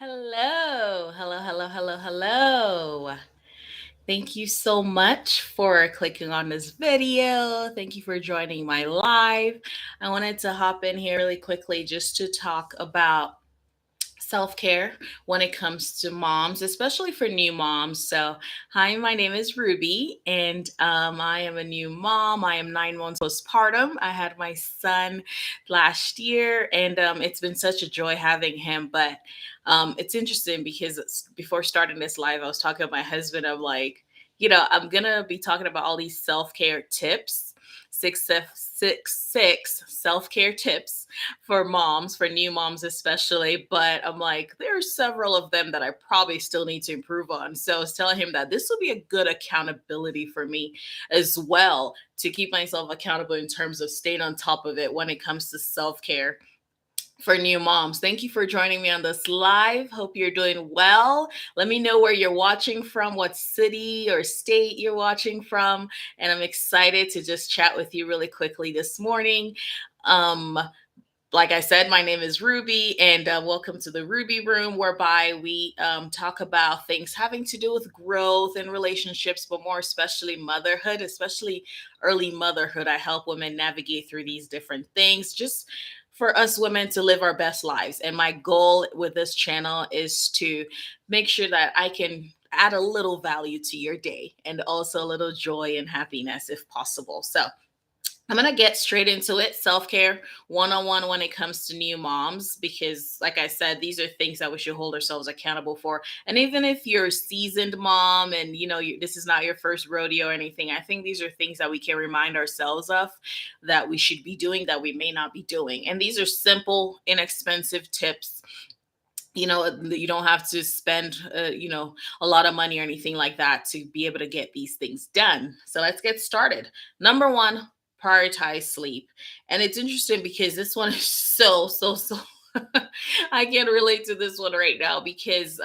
Hello, hello, hello, hello, hello. Thank you so much for clicking on this video. Thank you for joining my live. I wanted to hop in here really quickly just to talk about self care when it comes to moms, especially for new moms. So, hi, my name is Ruby, and I am a new mom. I am 9 months postpartum. I had my son last year, and it's been such a joy having him. But it's interesting because before starting this live, I was talking to my husband. I'm like, I'm gonna be talking about all these self care tips, six self care tips for moms, for new moms especially. But I'm like, there are several of them that I probably still need to improve on. So I was telling him that this will be a good accountability for me as well to keep myself accountable in terms of staying on top of it when it comes to self care for new moms. Thank you for joining me on this live. Hope you're doing well. Let me know where you're watching from, what city or state you're watching from. And I'm excited to just chat with you really quickly this morning. Um, like I said, my name is Ruby, and welcome to the Ruby Room, whereby we talk about things having to do with growth and relationships, but more especially motherhood, especially early motherhood. I help women navigate through these different things, just for us women to live our best lives. And my goal with this channel is to make sure that I can add a little value to your day and also a little joy and happiness if possible. So, I'm going to get straight into it. Self care 101 when it comes to new moms, because, like I said, these are things that we should hold ourselves accountable for. And even if you're a seasoned mom and this is not your first rodeo or anything, I think these are things that we can remind ourselves of that we should be doing that we may not be doing. And these are simple, inexpensive tips. You don't have to spend a lot of money or anything like that to be able to get these things done. So let's get started. Number one, prioritize sleep. And it's interesting because this one is so I can relate to this one right now because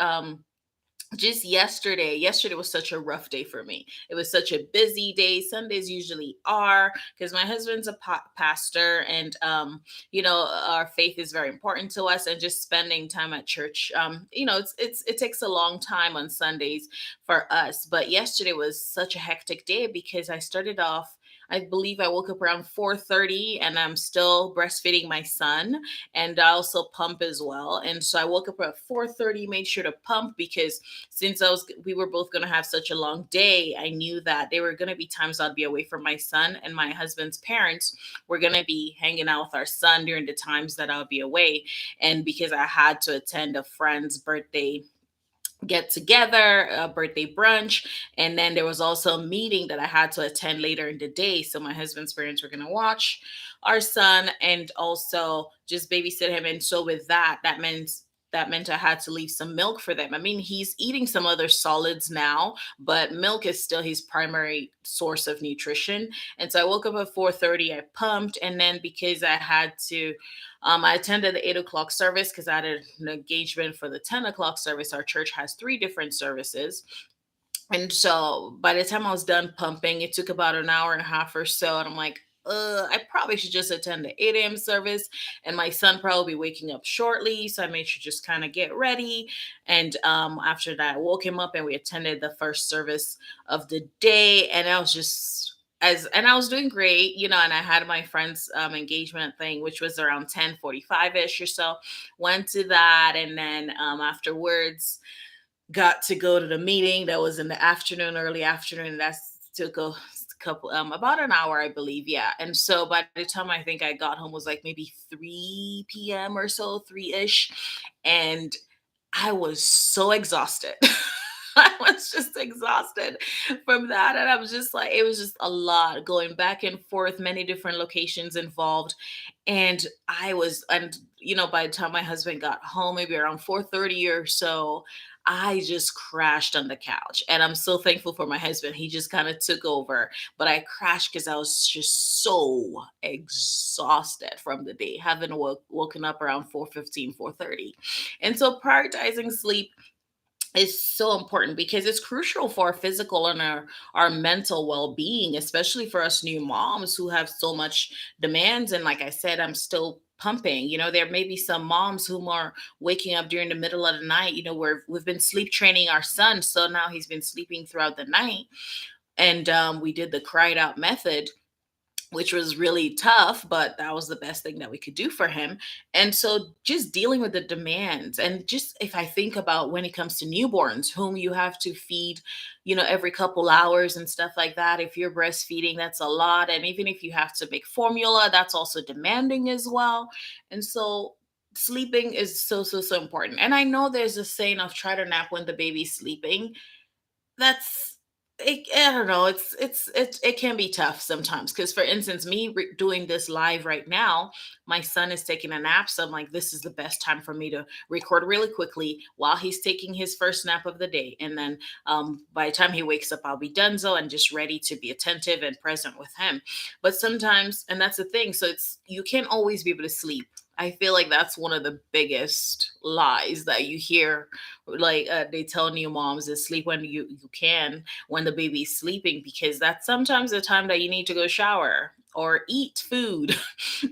just yesterday was such a rough day for me. It was such a busy day. Sundays usually are, because my husband's a pastor, and our faith is very important to us, and just spending time at church, it takes a long time on Sundays for us. But yesterday was such a hectic day because I started off, I believe I woke up around 4:30, and I'm still breastfeeding my son, and I also pump as well. And so I woke up at 4:30, made sure to pump, because since we were both going to have such a long day, I knew that there were going to be times I'd be away from my son, and my husband's parents were going to be hanging out with our son during the times that I would be away. And because I had to attend a friend's birthday get together, a birthday brunch, and then there was also a meeting that I had to attend later in the day. So my husband's parents were going to watch our son and also just babysit him. And so with that meant I had to leave some milk for them. I mean, he's eating some other solids now, but milk is still his primary source of nutrition. And so I woke up at 4:30, I pumped, and then because I attended the 8 o'clock service because I had an engagement for the 10 o'clock service. Our church has three different services. And so by the time I was done pumping, it took about an hour and a half or so. And I'm like, I probably should just attend the 8 a.m. service. And my son probably be waking up shortly. So I made sure just kind of get ready. And after that, I woke him up and we attended the first service of the day. And I was just I was doing great, and I had my friend's engagement thing, which was around 10:45 ish or so. Went to that, and then afterwards got to go to the meeting that was in the afternoon, early afternoon. That took a couple, about an hour, I believe. Yeah. And so by the time I think I got home was like maybe 3 p.m. or so, 3 ish. And I was so exhausted. I was just exhausted from that. And I was just like, it was just a lot going back and forth, many different locations involved. And by the time my husband got home, maybe around 4:30 or so, I just crashed on the couch. And I'm so thankful for my husband. He just kind of took over. But I crashed because I was just so exhausted from the day, having woken up around 4:15, 4:30. And so prioritizing sleep is so important because it's crucial for our physical and our mental well-being, especially for us new moms who have so much demands. And like I said, I'm still pumping. There may be some moms who are waking up during the middle of the night, where we've been sleep training our son. So now he's been sleeping throughout the night. And we did the cried out method, which was really tough, but that was the best thing that we could do for him. And so just dealing with the demands, and just if I think about when it comes to newborns whom you have to feed, every couple hours and stuff like that. If you're breastfeeding, that's a lot. And even if you have to make formula, that's also demanding as well. And so sleeping is so, so, so important. And I know there's a saying of try to nap when the baby's sleeping. That's I don't know. It can be tough sometimes because, for instance, me doing this live right now, my son is taking a nap, so I'm like, this is the best time for me to record really quickly while he's taking his first nap of the day, and then by the time he wakes up, I'll be donezo and just ready to be attentive and present with him. But sometimes, and that's the thing, so you can't always be able to sleep. I feel like that's one of the biggest lies that you hear. Like they tell new moms is sleep when you can, when the baby's sleeping, because that's sometimes the time that you need to go shower or eat food,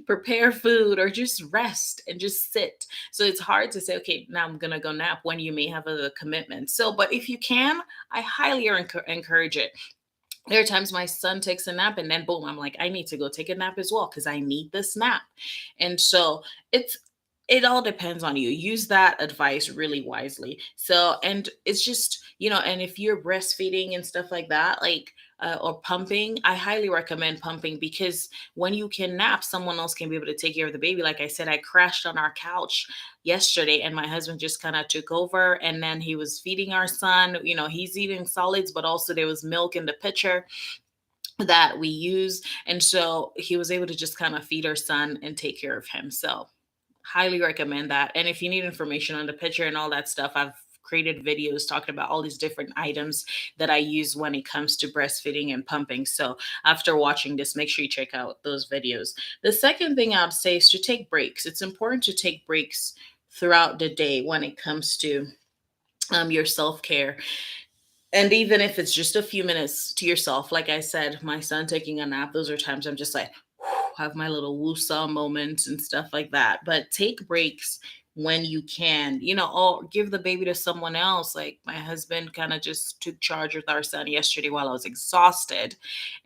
prepare food, or just rest and just sit. So it's hard to say, okay, now I'm gonna go nap when you may have a commitment. So, but if you can, I highly encourage it. There are times my son takes a nap and then boom, I'm like, I need to go take a nap as well because I need this nap. And so it's it all depends on you. Use that advice really wisely. So, and it's just, and if you're breastfeeding and stuff like that, like, or pumping, I highly recommend pumping because when you can nap, someone else can be able to take care of the baby. Like I said, I crashed on our couch yesterday and my husband just kind of took over, and then he was feeding our son. He's eating solids, but also there was milk in the pitcher that we use. And so he was able to just kind of feed our son and take care of him. So highly recommend that. And if you need information on the picture and all that stuff, I've created videos talking about all these different items that I use when it comes to breastfeeding and pumping. So after watching this, make sure you check out those videos. The second thing I'd say is to take breaks. It's important to take breaks throughout the day when it comes to your self care. And even if it's just a few minutes to yourself, like I said, my son taking a nap, those are times I'm just like, have my little woosah moments and stuff like that. But take breaks when you can, or give the baby to someone else. Like my husband kind of just took charge with our son yesterday while I was exhausted.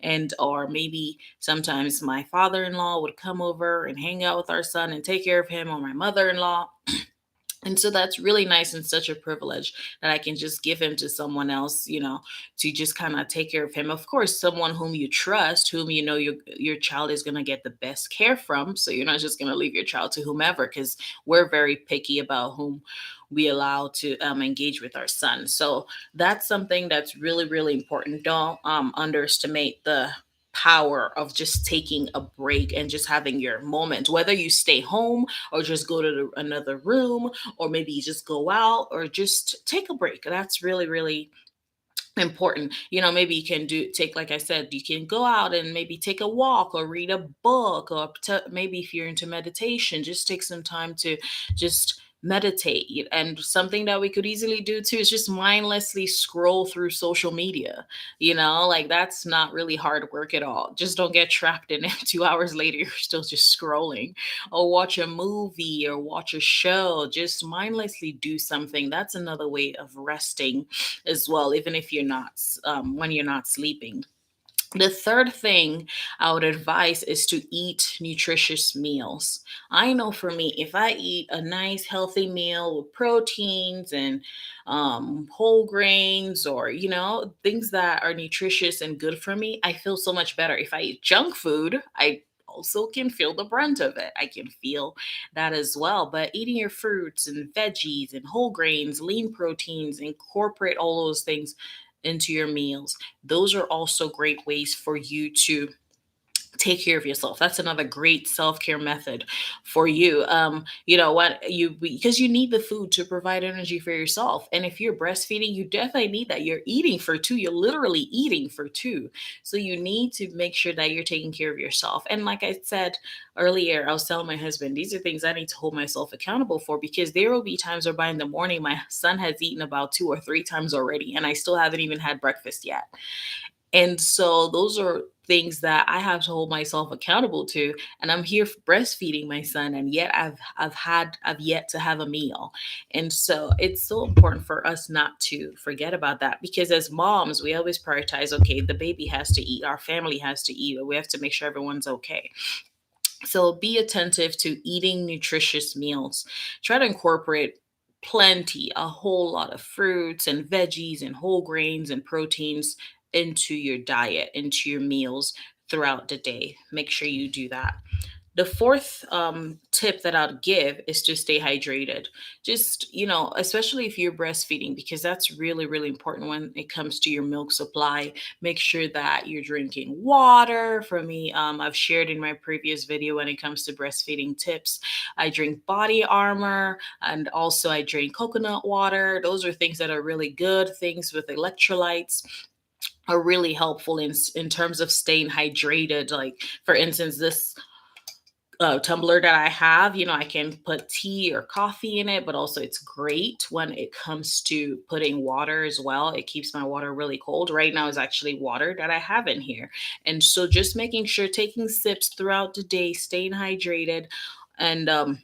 And, or maybe sometimes my father in law would come over and hang out with our son and take care of him, or my mother in law. And so that's really nice and such a privilege that I can just give him to someone else, to just kind of take care of him. Of course, someone whom you trust, whom you know your child is going to get the best care from. So you're not just going to leave your child to whomever, because we're very picky about whom we allow to engage with our son. So that's something that's really, really important. Don't underestimate the power of just taking a break and just having your moment, whether you stay home or just go to another room, or maybe you just go out or just take a break. That's really, really important. Maybe you can take, like I said, you can go out and maybe take a walk or read a book, or maybe if you're into meditation, just take some time to just meditate. And something that we could easily do too is just mindlessly scroll through social media. Like that's not really hard work at all. Just don't get trapped in it. 2 hours later you're still just scrolling. Or watch a movie or watch a show. Just mindlessly do something. That's another way of resting as well, even if you're not when you're not sleeping. The third thing I would advise is to eat nutritious meals. I know for me, if I eat a nice healthy meal with proteins and whole grains, or things that are nutritious and good for me, I feel so much better. If I eat junk food, I also can feel the brunt of it. I can feel that as well. But eating your fruits and veggies and whole grains, lean proteins, incorporate all those things into your meals. Those are also great ways for you to take care of yourself. That's another great self-care method for you. What you because you need the food to provide energy for yourself. And if you're breastfeeding, you definitely need that. You're eating for two. You're literally eating for two. So you need to make sure that you're taking care of yourself. And like I said earlier, I was telling my husband, these are things I need to hold myself accountable for, because there will be times whereby in the morning my son has eaten about 2 or 3 times already, and I still haven't even had breakfast yet. And so those are things that I have to hold myself accountable to. And I'm here breastfeeding my son, and yet I've yet to have a meal. And so it's so important for us not to forget about that, because as moms, we always prioritize, okay, the baby has to eat, our family has to eat, we have to make sure everyone's okay. So be attentive to eating nutritious meals. Try to incorporate plenty, a whole lot of fruits and veggies and whole grains and proteins into your diet, into your meals throughout the day. Make sure you do that. The fourth tip that I'd give is to stay hydrated. Just, especially if you're breastfeeding, because that's really, really important when it comes to your milk supply. Make sure that you're drinking water. For me, I've shared in my previous video when it comes to breastfeeding tips, I drink body armor, and also I drink coconut water. Those are things that are really good, things with electrolytes are really helpful in terms of staying hydrated. Like, for instance, this tumbler that I have, I can put tea or coffee in it, but also it's great when it comes to putting water as well. It keeps my water really cold. Right now is actually water that I have in here. And so just making sure, taking sips throughout the day, staying hydrated, and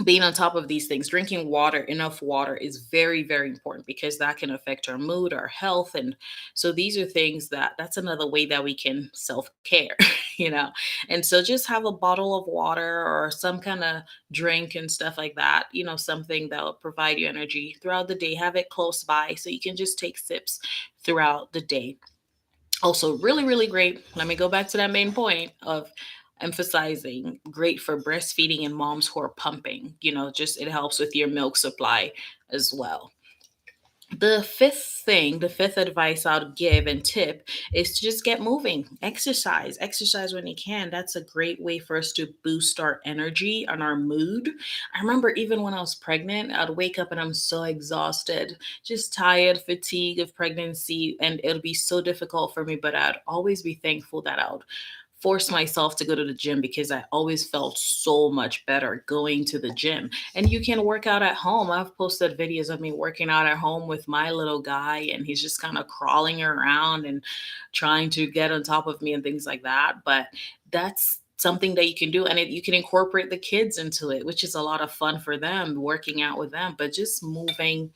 being on top of these things, drinking water, enough water, is very, very important, because that can affect our mood, our health. And so these are things that's another way that we can self-care. you know and so just have a bottle of water or some kind of drink and stuff like that, something that will provide you energy throughout the day. Have it close by so you can just take sips throughout the day. Also, really, really great. Let me go back to that main point of emphasizing, great for breastfeeding and moms who are pumping. Just, it helps with your milk supply as well. The fifth advice I'll give and tip is to just get moving. Exercise when you can. That's a great way for us to boost our energy and our mood. I remember even when I was pregnant, I'd wake up and I'm so exhausted, just tired, fatigue of pregnancy, and it'll be so difficult for me. But I'd always be thankful that I would force myself to go to the gym, because I always felt so much better going to the gym. And you can work out at home. I've posted videos of me working out at home with my little guy, and he's just kind of crawling around and trying to get on top of me and things like that. But that's something that you can do, and you can incorporate the kids into it, which is a lot of fun for them, working out with them. But just moving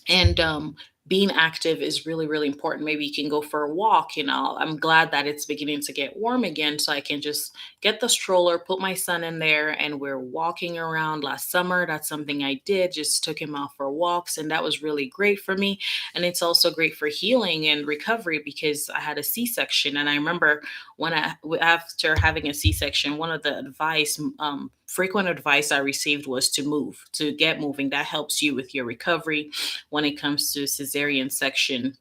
and being active is really, really important. Maybe you can go for a walk. I'm glad that it's beginning to get warm again, so I can just get the stroller, put my son in there, and we're walking around. Last summer, that's something I did, just took him out for walks, and that was really great for me. And it's also great for healing and recovery, because I had a C-section. And I remember after having a C-section, one of the frequent advice I received was to move, to get moving. That helps you with your recovery when it comes to cesarean section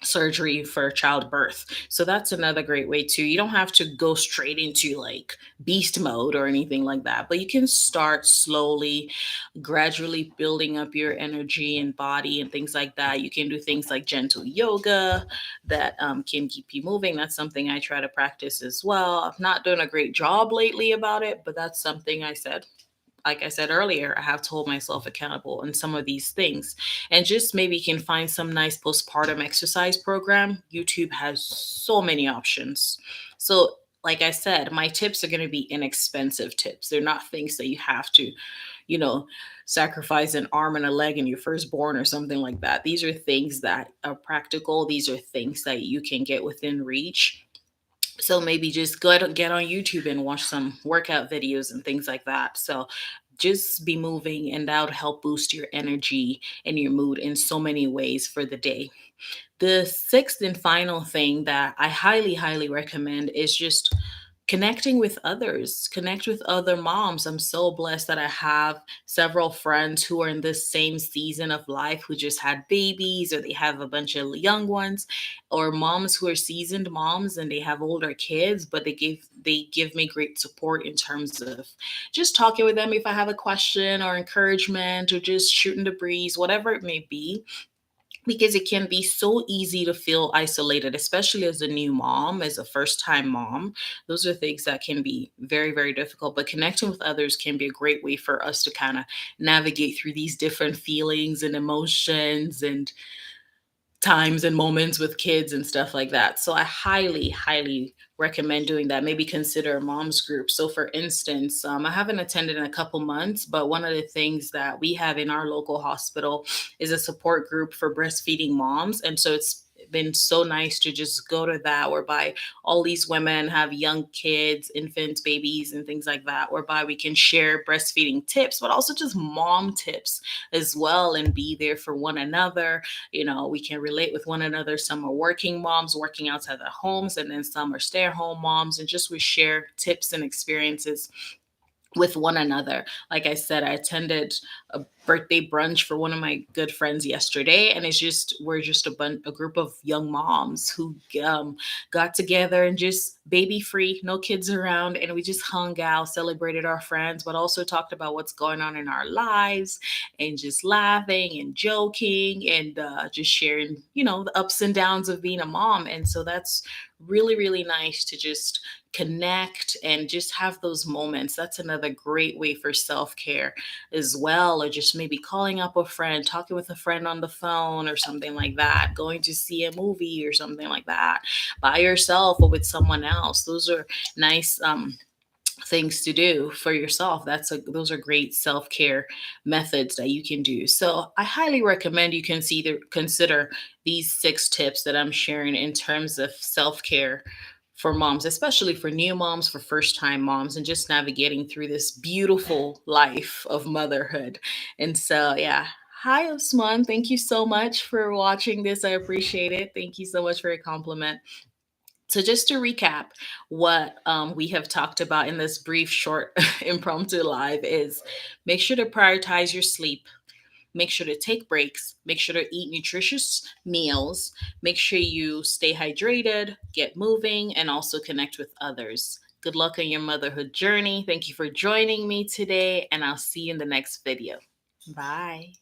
surgery for childbirth. So that's another great way too. You don't have to go straight into like beast mode or anything like that, but you can start slowly, gradually building up your energy and body and things like that. You can do things like gentle yoga that can keep you moving. That's something I try to practice as well. I'm not doing a great job lately about it, but that's something like I said earlier, I have to hold myself accountable in some of these things. And just maybe you can find some nice postpartum exercise program. YouTube has so many options. So, like I said, my tips are going to be inexpensive tips. They're not things that you have to, you know, sacrifice an arm and a leg in your firstborn or something like that. These are things that are practical. These are things that you can get within reach. So maybe just get on YouTube and watch some workout videos and things like that. So just be moving, and that would help boost your energy and your mood in so many ways for the day. The sixth and final thing that I highly, highly recommend is just connecting with others, connect with other moms. I'm so blessed that I have several friends who are in this same season of life, who just had babies, or they have a bunch of young ones, or moms who are seasoned moms and they have older kids, but they give me great support in terms of just talking with them if I have a question or encouragement, or just shooting the breeze, whatever it may be, because it can be so easy to feel isolated, especially as a new mom, as a first time mom. Those are things that can be very, very difficult, but connecting with others can be a great way for us to kind of navigate through these different feelings and emotions, and times and moments with kids and stuff like that. So I highly, highly recommend doing that. Maybe consider a mom's group. So, for instance, I haven't attended in a couple months, but one of the things that we have in our local hospital is a support group for breastfeeding moms. And so it's been so nice to just go to that, whereby all these women have young kids, infants, babies, and things like that, whereby we can share breastfeeding tips, but also just mom tips as well, and be there for one another. We can relate with one another. Some are working moms working outside their homes, and then some are stay at home moms, and just we share tips and experiences with one another. Like I said, I attended a birthday brunch for one of my good friends yesterday, and we're just a group of young moms who got together and just baby free, no kids around, and we just hung out, celebrated our friends, but also talked about what's going on in our lives, and just laughing and joking, and just sharing, the ups and downs of being a mom. And so that's really, really nice to just connect and just have those moments. That's another great way for self care as well. Or just maybe calling up a friend, talking with a friend on the phone or something like that, going to see a movie or something like that by yourself or with someone else. Those are nice things to do for yourself. Those are great self-care methods that you can do. So I highly recommend you consider these 6 tips that I'm sharing in terms of self-care for moms, especially for new moms, for first-time moms, and just navigating through this beautiful life of motherhood. And so, yeah. Hi, Osman. Thank you so much for watching this. I appreciate it. Thank you so much for your compliment. So, just to recap, what we have talked about in this brief, short, impromptu live is: make sure to prioritize your sleep, make sure to take breaks, make sure to eat nutritious meals, make sure you stay hydrated, get moving, and also connect with others. Good luck on your motherhood journey. Thank you for joining me today, and I'll see you in the next video. Bye.